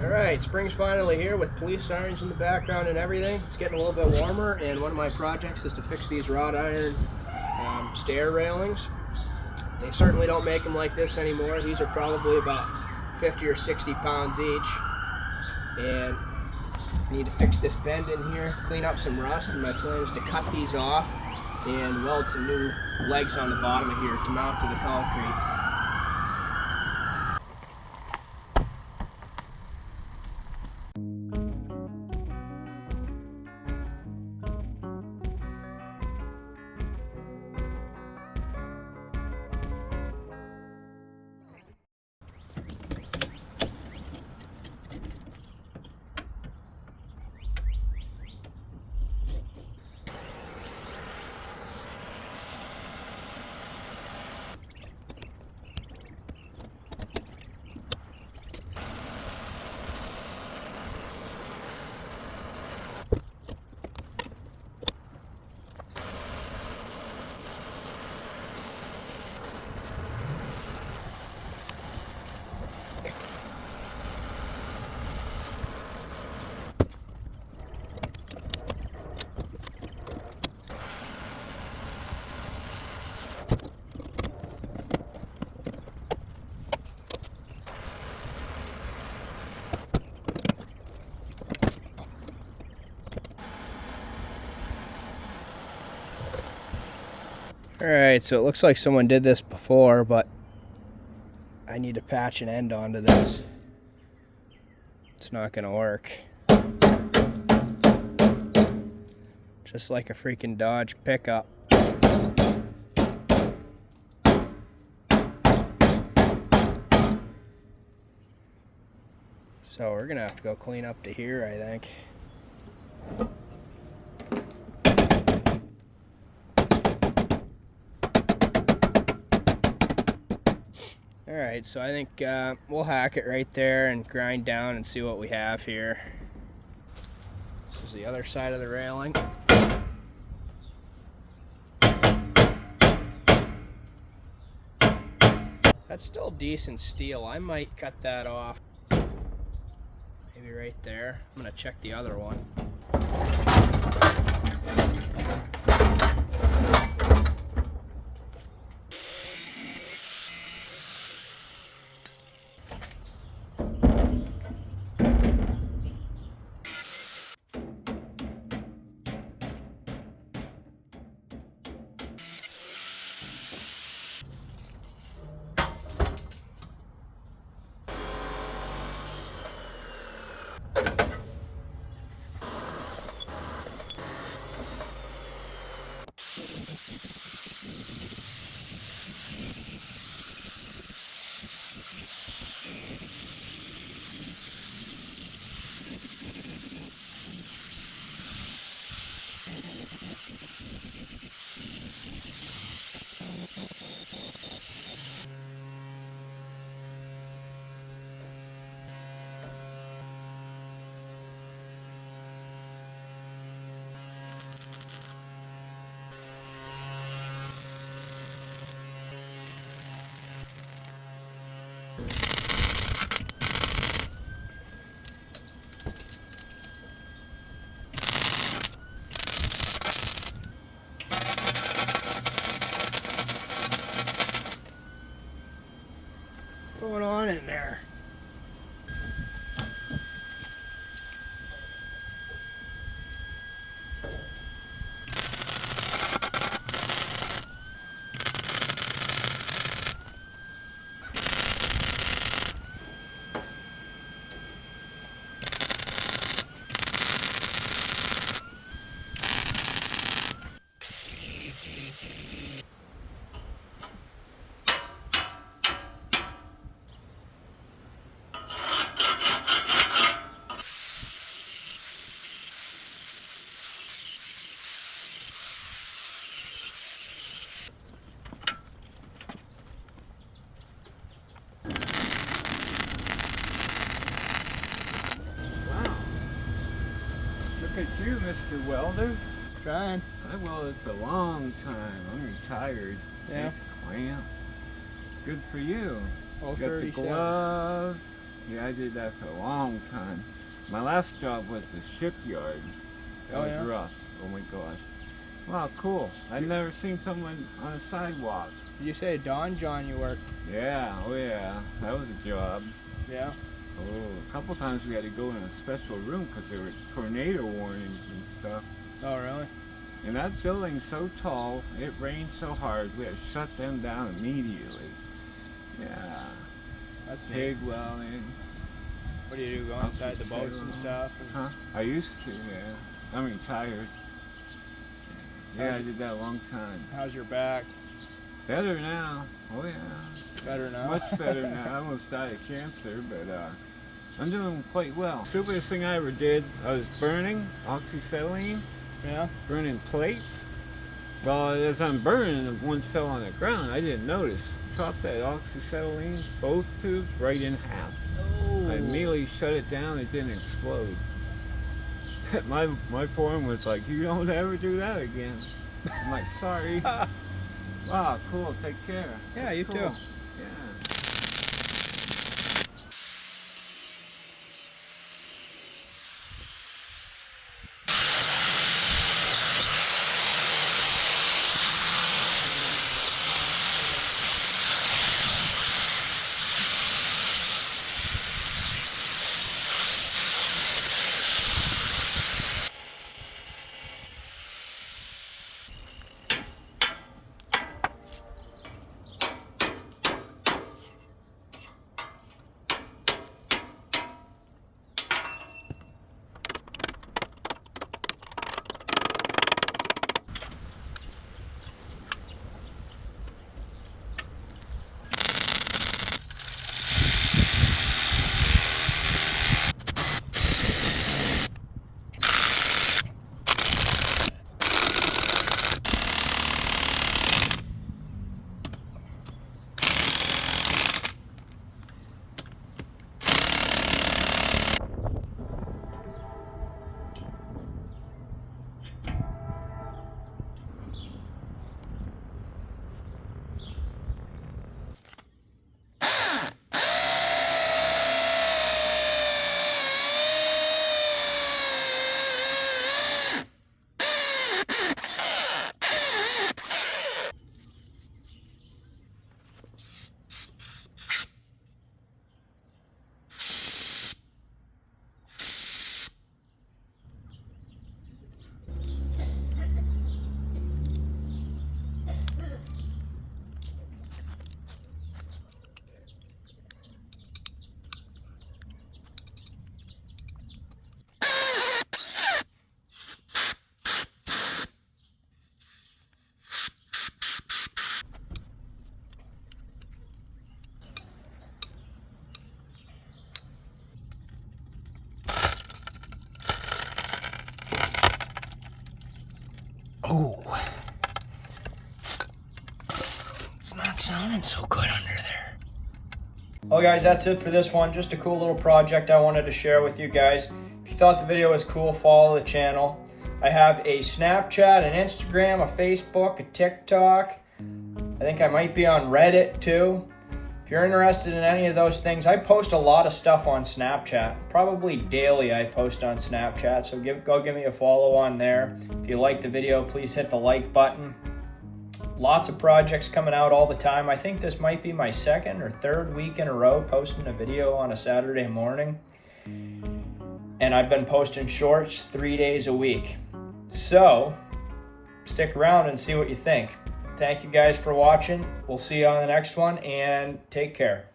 Alright, spring's finally here with police sirens in the background and everything. It's getting a little bit warmer, and one of my projects is to fix these wrought iron stair railings. They certainly don't make them like this anymore. These are probably about 50 or 60 pounds each. And I need to fix this bend in here, clean up some rust, and my plan is to cut these off and weld some new legs on the bottom of here to mount to the concrete. Alright, so it looks like someone did this before, but I need to patch an end onto this. It's not gonna work. Just like a freaking Dodge pickup. So we're gonna have to go clean up to here, I think. Alright, so I think we'll hack it right there and grind down and see what we have here. This is the other side of the railing. That's still decent steel. I might cut that off. Maybe right there. I'm going to check the other one. What's going on in there? Look at you, Mr. Welder. Trying. I welded for a long time. I'm retired. Yeah. Nice clamp. Good for you. All Got the 37. gloves. Yeah, I did that for a long time. My last job was the shipyard. That Oh, was yeah? rough. Oh my gosh. Wow, cool. I've never seen someone on a sidewalk. Did you say Don John you worked? Yeah, oh yeah. That was a job. Yeah. Oh, a couple times we had to go in a special room because there were tornado warnings and stuff. Oh, really? And that building's so tall, it rained so hard, we had to shut them down immediately. Yeah. That's neat. TIG welding. What do you do? Go inside the boats and stuff? Huh? I used to, yeah. I'm retired. Yeah, I did that a long time. How's your back? Better now. Oh yeah. Better now? Much better now. I almost died of cancer, but I'm doing quite well. Stupidest thing I ever did, I was burning oxyacetylene, Yeah? burning plates. Well, as I'm burning, one fell on the ground. I didn't notice. Chopped that oxyacetylene, both tubes, right in half. Oh. I immediately shut it down. It didn't explode. My foreman was like, "You don't ever do that again." I'm like, "Sorry." Wow, cool. Take care. Yeah, That's you cool. too. Yeah. Oh. It's not sounding so good under there. Well guys, that's it for this one. Just a cool little project I wanted to share with you guys. If you thought the video was cool, follow the channel. I have a Snapchat, an Instagram, a Facebook, a TikTok. I think I might be on Reddit too. If you're interested in any of those things, I post a lot of stuff on Snapchat. Probably daily I post on Snapchat, so go give me a follow on there. If you like the video, please hit the like button. Lots of projects coming out all the time. I think this might be my second or third week in a row posting a video on a Saturday morning. And I've been posting shorts 3 days a week. So, stick around and see what you think. Thank you guys for watching. We'll see you on the next one, and take care.